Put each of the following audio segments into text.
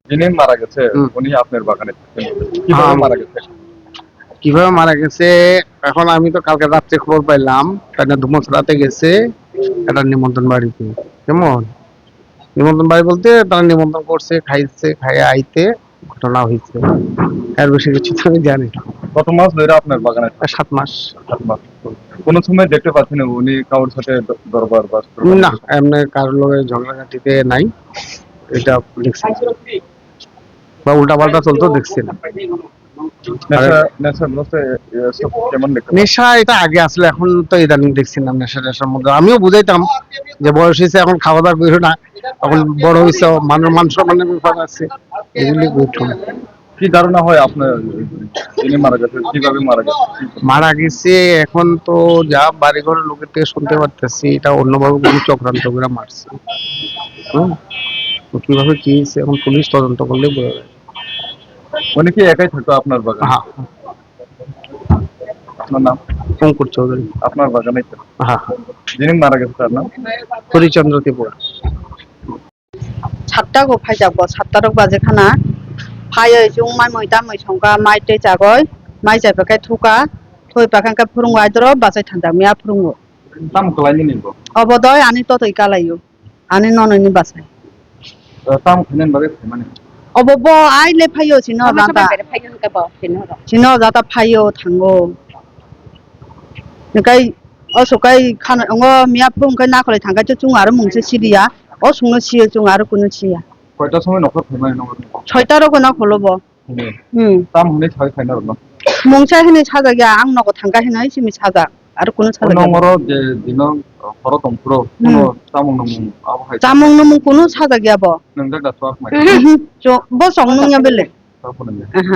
যিনি মারা গেছে উনি আপনার বাগানে থাকতেন কিভাবে মারা গেছে? কিভাবে মারা গেছে এখন আমি তো কালকে রাত্রে খবর পাইলাম তাই না ধুমছড়াতে গেছে একটা নিমন্ত্রণ বাড়িতে। কেমন নিমন্ত্রণ বাড়ি বলতে তারা নিমন্ত্রণ করছে খাইছে খাইয়ে আইতে ঘটনা হয়েছে। এর বেশি কিছু তো আমি জানি না। কত মাস ধরে আপনার বাগানে থাকে? 7 মাস। 7 মাস। কোনো সময় দেখতে পাচ্ছেন উনি কারোর সাথে দরবার বা না এমনি কারোর লোকের ঝগড়াঝাটিতে নাই, এটা দেখছি বা উল্টা পাল্টা চলতো দেখছি না। নেশাগ্রস্ত সব কেমন দেখতে পাচ্ছেন? নেশা এটা আগে আসলে এখন তো ইদানিং দেখছি না নেশা টেশার মধ্যে। আমিও বুঝাইতাম যে বয়স হয়েছে এখন খাওয়া দাওয়া করো না, এখন বড় হয়েছে মানুষ মান সম্মানের ব্যাপার আছে, এগুলি বুঝতাম। কি ধারণা হয় আপনার যিনি মারা গেছে কিভাবে মারা গেছে? মারা গেছে এখন তো যা বাড়ি ঘরের লোকের থেকে শুনতে পারতেছি এটা অন্যভাবে কোনো চক্রান্ত করে মারছে। হম তো কিভাবে কি হয়েছে এখন পুলিশ তদন্ত করলে বোঝা যাবে। উনি কি একাই থাকতো আপনার বাগানে? হ্যাঁ, আপনার নাম? শঙ্কর চৌধুরী। আপনার বাগানে ছিল? হ্যাঁ, যিনি মারা গেছে তার নাম? হরিচন্দ্র ত্রিপুরা। 7টা고 파이자고 7টা록 바제 하나 파여 중 마이 모이다 모이 총가 마이 때 자고이 마이 자베가 투가 토이 바칸가 푸릉 와이드로 바세 탄다 미야 푸릉고 তাম কলাইনি নিব 어버더이 아니 또도 이깔라요 아니 너는 바세 তাম খানেন বাগে মানে 어버버 아이레 파여 지너 자다 지너 자다 파여 당고 그러니까 어서까이 칸 엉어 미야 푸릉 그 나콜에 당가 저 중아르 뭉세 시리야 어 송노 시에 중아르 꾸는 시야 কয়টার সময় নখর ফেমাই নগর? 6টা로 그나 걸러버 তাম হনে ছয় খাইনার না 몽차 해네 찾아야 안 나고 당가 해나 있으면 찾아 아르 꾸는 찾아 নমর যে দিন হর তম্পুর কোন তাম নম আব হাই 짜 먹는 문 꾸는 찾아야 뭐 নংদা গাছক মাই 저뭐 썩는 야 별래 তারপরে 아하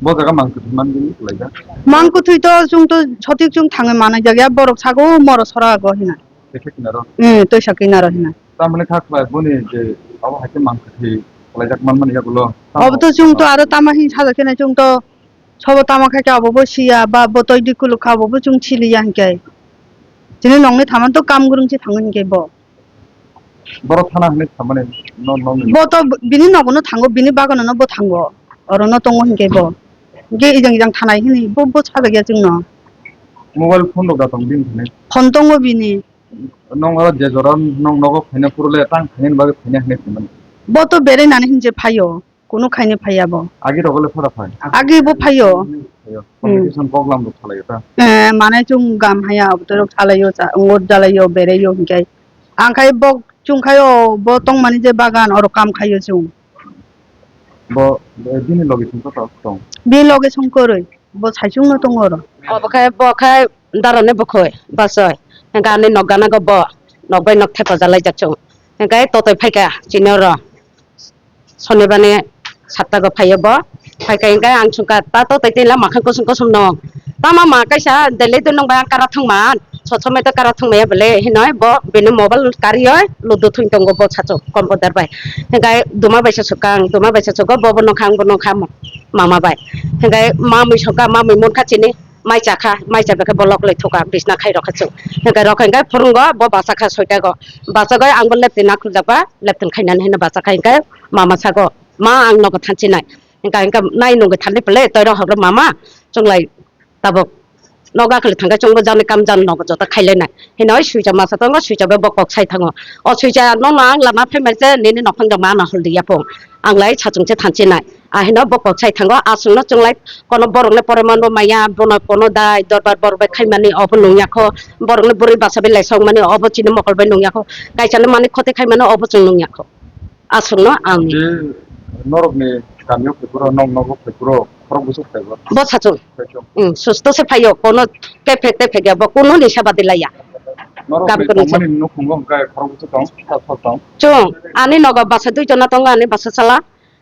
뭐 জায়গা মাংস মান দিন লাইদা 많고 투이도 중도 저택 중 당을 많아 자기야 버럭 사고 멀어 서라고 해나 দেখে কিনার 또 샤기 나라 해나 তার মানে থাকবা বনি যে আব হাইতে মাংস থি লাইদা মান মানে এগুলো 어부터 중도 아르 따마히 찾아게네 중도 저거 따마카게 아버버 시야 바뭐 또 이디클로 가버버 중 치리야 한게 지는 넉네 다만 또 감그릉지 당은 게뭐 বড় থানা হনে মানে 뭐또 비니 너고는 당고 비니 바가는 뭐 당고 어른어 동거 한게 뭐 이게 이장 타나이 히니 뭐 찾아게 증너 মোবাইল ফোন দা তং দিন হনে 번동어 비니 নং আর যে জরান নং নগো ফাইনা পুরলে তাং ফাইন বাগে ফাইনা হনে মানে 뭐또 베레 나는 hin제 파요 কোনো খাইনে ফাইয়া 뭐 আগে রগলে ফরা ফাই 아기 뭐 파요 কমিউনিকেশন প্রবলেম তো চলে এটা 만에 좀 감하야 없도록 살아요 자 응옷 잘라요 베레요 hin게 안카이 뭐 중카요 뭐 똥만이 제 바간 어로 감카요 중 뭐 দিনে লগে তো তো 밀럭의 손거를 뭐 잘중노 동어로 Obakai bokai darane bokoi basoi ngane nogana go bo nogbai nok theko jalai jachung ngai totoi phaika chinoro sonibane 7ta go phayo bo phaika ngai angchungka ta to taitela makhan kosum kosum no tama ma kaisa dele to nong ba kara thangman sochome to kara thangmaya bele hinoi bo bene mobile kariyo ludo thuing tongo bo chacho computer bai ngai duma baisa sukang duma baisa chogo bo no kham mama bai ngai mami soka mami mon khachini mai chakha mai chabeka bolok le thoka bisna khai rakhachu ngai rakha ngai phurungo bo basakha 6ta go basagai angbo leptina khujaba leptin khainan hena basakai ngai mama sago ma ang no ko thanchi nai ngai nai no go thali pele toiro hogro mama chunglai tabok noga khali thanga chungbo jane kam jan no jota khaile nai hinoi suija masa tongo suija be bokok sai thango o suija no na lama phemase nini nokhang da ma na holdi yapong anglai chachungche thanchi nai a hino bokok sai thango asungno chunglai kono borokle poremanbo maya bono kono dai dorbar borbe khaimani obo nungyakho borokle buri basabe laisong mani obo chini mokolbe nungyakho kaisane mani khote khaimani obo chung nungyakho asungno ang যে নরকনি কামিও পুরো নং নগো পুরো খরব বুঝো খাইবো bo chachung susto se phayo kono te phege bo kono nisha badilaya নরকনি মানে no খঙ্গম কাই খরব বুঝো তং সব তং chung ani nogo basa dui jona tongo ani basa sala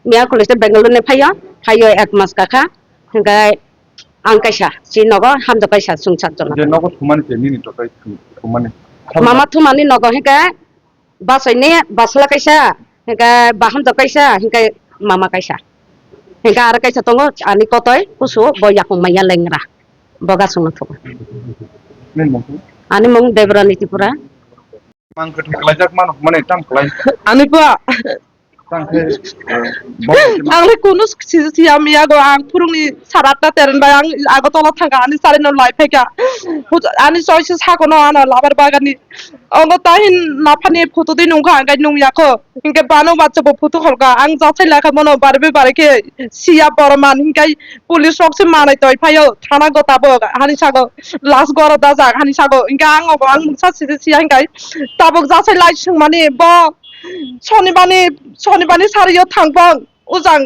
mia kolese bengaluru ne phayo 1 mas kakha ngai ang kaisa si nogo hamdo kaisa sungchat jona যে নগো থুমানি তে mini তো কাই থুমানি mama thumani nogo heka basai ne basla kaisa heka baham do kaisa heka mama kaisa heka ar kaisa tongo ani kotoi kusu bo yakung maya lengra boga sungna thoka নেন মন ani mong devrani tipura মাংস ঠেকলাই যাক মান মানে টাম কলাই আমি পা tangke bom Angli kunu siya miya go ang purung ni sarata teren ba ang ago tola thanga ani sare no lai pheka ani choice sa kono ana labar bagani ongo tahin na phani photo di nungka ang nung yako inke bano bacha bo photo holga ang jathai lakha mono barbe bareke siya borman hinkai police sok se manai toy phayo thana go tabo hani sago last goro da ja hani sago inka ang obo ang mungsa siya hinkai tabok jathai lai singmani bo শনিবানি সারিও থাংবং উজাং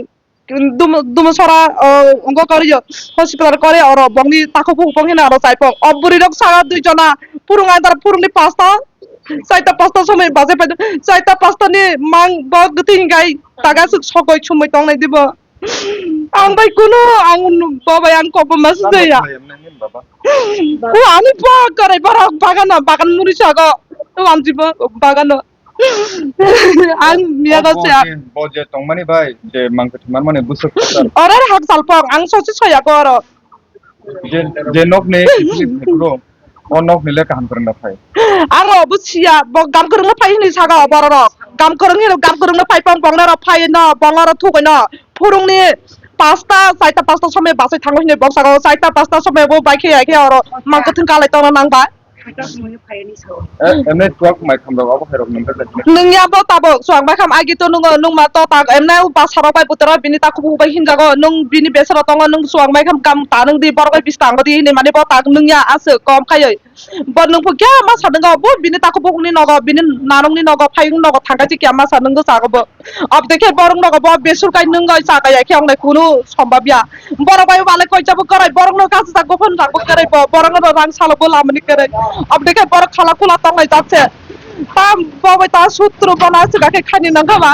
দুমসরা অঙ্গ করিও hospital করে আর বংনি তাকো বুকবং হেনা আর চাইপং অবুরি rock সারা দুইজনা পুরুং either পুরুংনি পাঁচটা চাইটা পাঁচটা সময় বাজে পাইতো চাইটা পাঁচটা নি মাং ব গতি হিঙ্গাই তাগাসুক সকই সময় টংনাই দিব আং বাই কুনো আং বাবাই আং কব মাস দেয়া baba ও আমি পা করে বাগান মুরি সাগো আমজিব বাগান ang miya ko siya boje tongmani bai je mangke thiman mane busuk orar hak salpong ang sosi soya ko aro je nok ne phekro o nok ne le kaham karna phai ang obu siya bo gam kurung phai ni saga bororo gam kurung phai pong na phai na bongaro thukoi na purung ni পাঁচটা সময় বাসে থাঙ্গো হিনে বংসাগো চাইটা পাঁচটা সময় বো বাইকে আইকে আর মাংকে thing Kalai তনা নাংবা emne twak mai kham ro abo khairok number le nungya bo tabo suang bai kham agi to nung ma to ta emna ba sara bai putera bini ta kubu bai hinjago nung bini besara tonga nung suang bai kham kam ta nung di bor bai bistang di ni mane bo ta nungya ase kom khayoi bo nung pu kya ma sadanga bo bini ta kubu ni nogo bini nanung ni nogo phaiung nogo thanga ji kya ma sadang go sago bo ob dekhe borong nogo bo besur kai nung gai sa kai khyang nai kunu সম্ভাব্যা বড় ভাই বালে কই যাব করাই বরং ন কাছে থাকবো ফোন রাখবো করাই বরং ন রাং সালো বলা আমনি করাই अब देखे बड़ खाला खुला तंगाई जाচ্ছে তা বাবা তা সূত্র বানাছে কাকে খানি না খাবা